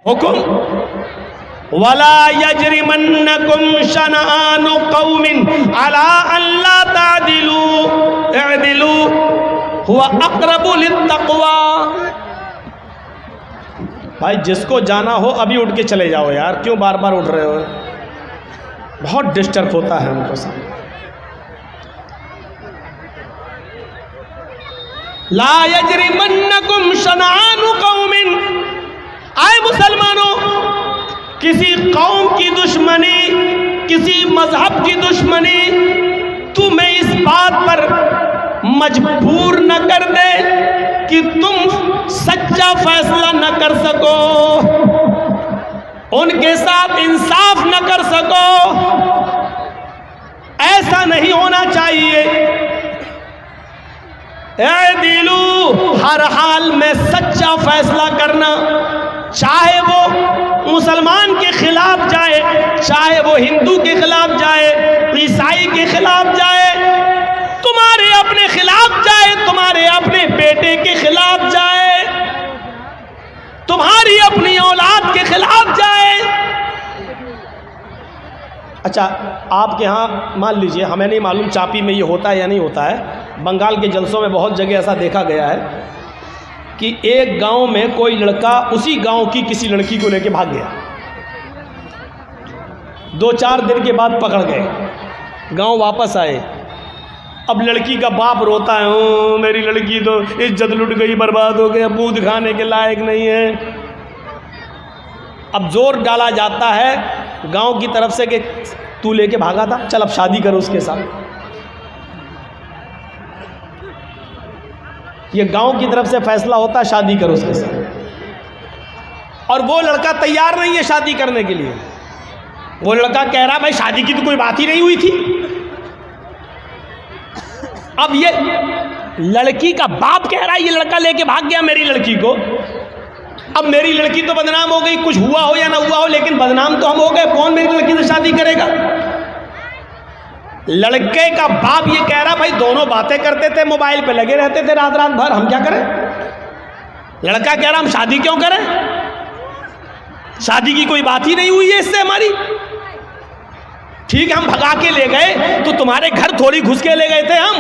हुकुम वला यजरिमन्नकुम शनआनु कौमिन अला अल्ला तादिलू इअदिलू हुवा अक़रबु लित्तक़वा। भाई जिसको जाना हो अभी उठ के चले जाओ यार, क्यों बार बार उठ रहे हो? बहुत डिस्टर्ब होता है हमको सब। ला यजरिमन्नकुम शनआनु कौमिन, आए मुसलमानों, किसी कौम की दुश्मनी, किसी मजहब की दुश्मनी तुम्हें इस बात पर मजबूर न कर दे कि तुम सच्चा फैसला न कर सको, उनके साथ इंसाफ न कर सको। ऐसा नहीं होना चाहिए। ऐ दिलू, हर हाल में सच्चा फैसला करना, चाहे वो मुसलमान के खिलाफ जाए, चाहे वो हिंदू के खिलाफ जाए, ईसाई के खिलाफ जाए, तुम्हारे अपने खिलाफ जाए, तुम्हारे अपने बेटे के खिलाफ जाए, तुम्हारी अपनी औलाद के खिलाफ जाए। अच्छा, आपके यहाँ मान लीजिए, हमें नहीं मालूम चापी में ये होता है या नहीं होता है, बंगाल के जलसों में बहुत जगह ऐसा देखा गया है कि एक गांव में कोई लड़का उसी गांव की किसी लड़की को लेके भाग गया। 2-4 दिन के बाद पकड़ गए, गांव वापस आए। अब लड़की का बाप रोता है, ओ मेरी लड़की तो इज्जत लुट गई, बर्बाद हो गई, अब दूध खाने के लायक नहीं है। अब जोर डाला जाता है गांव की तरफ से कि तू लेके भागा था, चल अब शादी करो उसके साथ। ये गांव की तरफ से फैसला होता है, शादी करो उसके साथ। और वो लड़का तैयार नहीं है शादी करने के लिए। वो लड़का कह रहा भाई शादी की तो कोई बात ही नहीं हुई थी। अब ये लड़की का बाप कह रहा है ये लड़का लेके भाग गया मेरी लड़की को। अब मेरी लड़की तो बदनाम हो गई, कुछ हुआ हो या ना हुआ हो, लेकिन बदनाम तो हम हो गए। कौन मेरी लड़की से शादी करेगा? लड़के का बाप ये कह रहा भाई दोनों बातें करते थे, मोबाइल पे लगे रहते थे रात रात भर, हम क्या करें? लड़का कह रहा हम शादी क्यों करें, शादी की कोई बात ही नहीं हुई है इससे हमारी। ठीक है, हम भगा के ले गए तो तुम्हारे घर थोड़ी घुस के ले गए थे हम।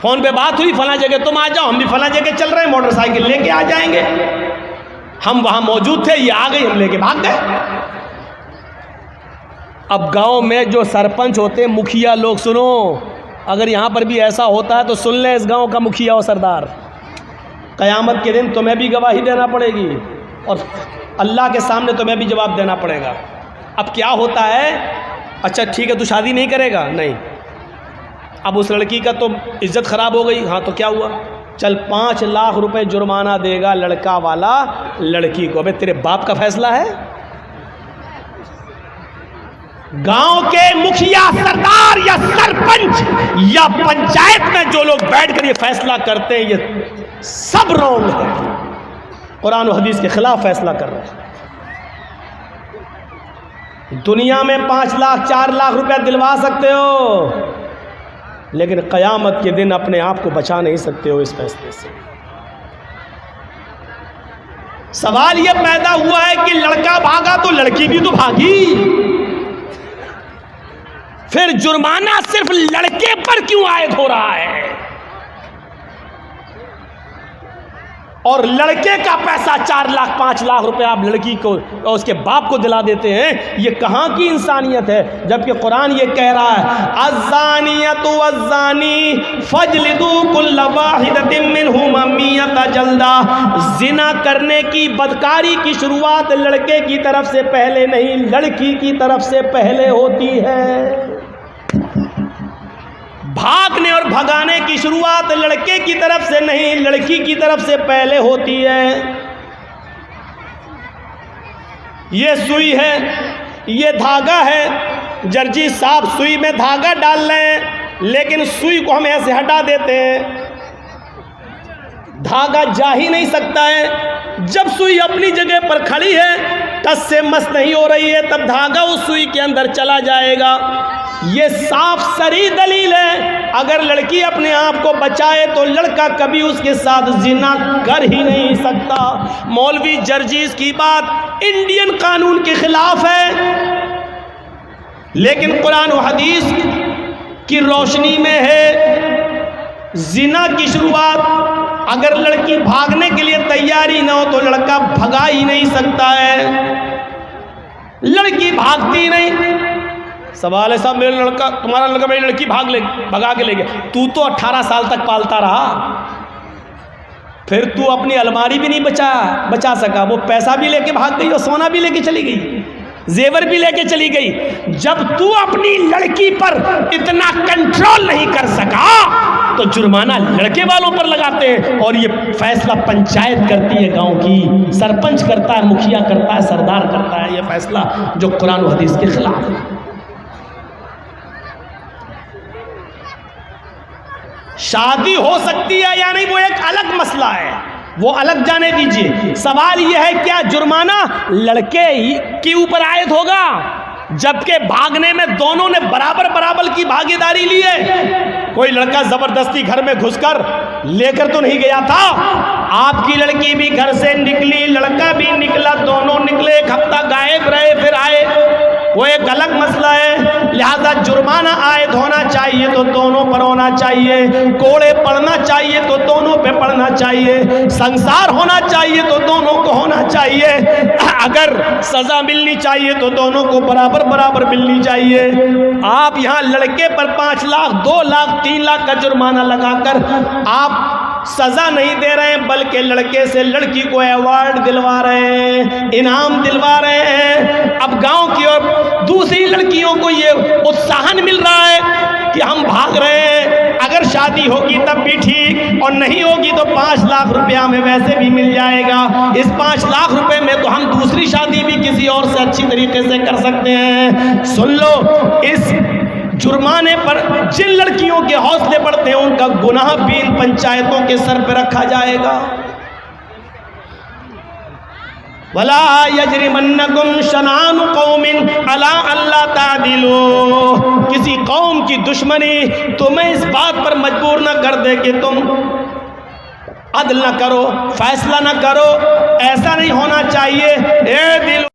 फोन पे बात हुई, फला जगह तुम आ जाओ, हम भी फला जगह चल रहे हैं, मोटरसाइकिल लेके आ जाएंगे। हम वहां मौजूद थे, ये आ गई, हम लेके भाग गए। अब गांव में जो सरपंच होते, मुखिया लोग, सुनो, अगर यहाँ पर भी ऐसा होता है तो सुन ले इस गांव का मुखिया और सरदार, क़यामत के दिन तुम्हें भी गवाही देना पड़ेगी और अल्लाह के सामने तुम्हें भी जवाब देना पड़ेगा। अब क्या होता है, अच्छा ठीक है तू शादी नहीं करेगा, नहीं, अब उस लड़की का तो इज्जत ख़राब हो गई, हाँ तो क्या हुआ, चल 5 लाख रुपए जुर्माना देगा लड़का वाला लड़की को। अबे तेरे बाप का फैसला है? गांव के मुखिया, सरदार या सरपंच या पंचायत में जो लोग बैठकर ये फैसला करते हैं, ये सब रॉन्ग है, कुरान और हदीस के खिलाफ फैसला कर रहे हैं। दुनिया में 5 लाख 4 लाख रुपया दिलवा सकते हो, लेकिन क़यामत के दिन अपने आप को बचा नहीं सकते हो इस फैसले से। सवाल यह पैदा हुआ है कि लड़का भागा तो लड़की भी तो भागी, फिर जुर्माना सिर्फ लड़के पर क्यों आयद हो रहा है? और लड़के का पैसा 4 लाख 5 लाख रुपए आप लड़की को और उसके बाप को दिला देते हैं, ये कहाँ की इंसानियत है? जबकि कुरान ये कह रहा है अज़्ज़ानियतु वज़्ज़ानी फ़ज्लिदू कुल्ल वाहिदतिन मिनहुमा मियता जल्दा। जिना करने की, बदकारी की शुरुआत लड़के की तरफ से पहले नहीं, लड़की की तरफ से पहले होती है। भागने और भगाने की शुरुआत लड़के की तरफ से नहीं, लड़की की तरफ से पहले होती है। ये सुई है, ये धागा है, दर्जी साहब सुई में धागा डाल रहे हैं, लेकिन सुई को हम ऐसे हटा देते हैं, धागा जा ही नहीं सकता है। जब सुई अपनी जगह पर खड़ी है टस से मस नहीं हो रही है तब धागा उस सुई के अंदर चला जाएगा। ये साफ सरी दलील है, अगर लड़की अपने आप को बचाए तो लड़का कभी उसके साथ जिना कर ही नहीं सकता। मौलवी जर्जीस की बात इंडियन कानून के खिलाफ है, लेकिन कुरान और हदीस की रोशनी में है। जिना की शुरुआत अगर लड़की भागने के लिए तैयारी ना हो तो लड़का भगा ही नहीं सकता है। लड़की भागती नहीं, सवाल है साहब मेरा लड़का, तुम्हारा लड़का मेरी लड़की भगा के ले गया, तू तो 18 साल तक पालता रहा, फिर तू अपनी अलमारी भी नहीं बचा सका, वो पैसा भी लेके भाग गई और सोना भी लेके चली गई, जेवर भी लेके चली गई। जब तू अपनी लड़की पर इतना कंट्रोल नहीं कर सका तो जुर्माना लड़के वालों पर लगाते हैं, और ये फैसला पंचायत करती है, गांव की सरपंच करता है, मुखिया करता है, सरदार करता है, ये फैसला जो कुरान और हदीस के खिलाफ है। शादी हो सकती है या नहीं वो एक अलग मसला है, वो अलग जाने दीजिए। सवाल यह है क्या जुर्माना लड़के के ऊपर आयद होगा, जबकि भागने में दोनों ने बराबर बराबर की भागीदारी ली है। कोई लड़का जबरदस्ती घर में घुसकर लेकर तो नहीं गया था, आपकी लड़की भी घर से निकली, लड़का भी निकला, दोनों निकले, एक हफ्ता गायब रहे फिर आए, वो एक अलग मसला है। लिहाजा जुर्माना आयद होना चाहिए तो दोनों पर होना चाहिए, कोड़े पड़ना चाहिए तो दोनों पे पड़ना चाहिए, संसार होना चाहिए तो दोनों को होना चाहिए, अगर सजा मिलनी चाहिए तो दोनों को बराबर बराबर मिलनी चाहिए। आप यहाँ लड़के पर 5 लाख 2 लाख 3 लाख का जुर्माना लगाकर आप सजा नहीं दे रहे हैं, बल्कि लड़के से लड़की को अवार्ड दिलवा रहे हैं, इनाम दिलवा रहे हैं। अब गांव की और दूसरी लड़कियों को ये उत्साहन मिल रहा है कि हम भाग रहे हैं, अगर शादी होगी तब भी ठीक, और नहीं होगी तो 5 लाख रुपया हमें वैसे भी मिल जाएगा। इस 5 लाख रुपए में तो हम दूसरी शादी भी किसी और से अच्छी तरीके से कर सकते हैं। सुन लो, इस जुर्माने पर जिन लड़कियों के हौसले बढ़ते हैं उनका गुनाह भी इन पंचायतों के सर पर रखा जाएगा। वला यजरिमन्नकुम शनानु कौमिन अला अल्ला तादिलू, किसी कौम की दुश्मनी तुम्हें इस बात पर मजबूर न कर दे कि तुम अदल न करो, फैसला न करो, ऐसा नहीं होना चाहिए। ए दिल